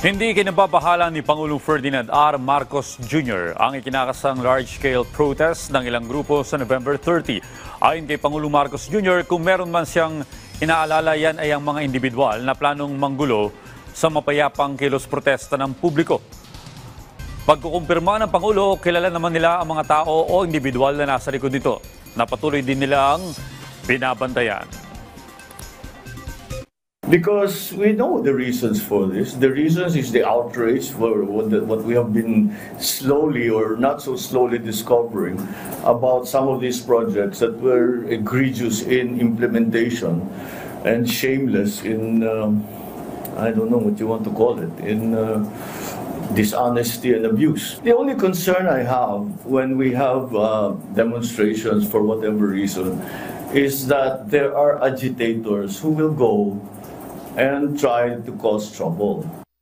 Hindi kinababahala ni Pangulong Ferdinand R. Marcos Jr. ang ikinakasang large-scale protest ng ilang grupo sa November 30. Ayon kay Pangulong Marcos Jr., kung meron man siyang inaalala, yan ay ang mga individual na planong manggulo sa mapayapang kilos protesta ng publiko. Pagkukumpirma ng Pangulo, kilala naman nila ang mga tao o individual na nasa likod nito, na patuloy din nilang binabantayan. Because we know the reasons for this. The reasons is the outrage for what we have been slowly or not so slowly discovering about some of these projects that were egregious in implementation and shameless in, I don't know what you want to call it, in dishonesty and abuse. The only concern I have when we have demonstrations for whatever reason is that there are agitators who will go and try to cause trouble.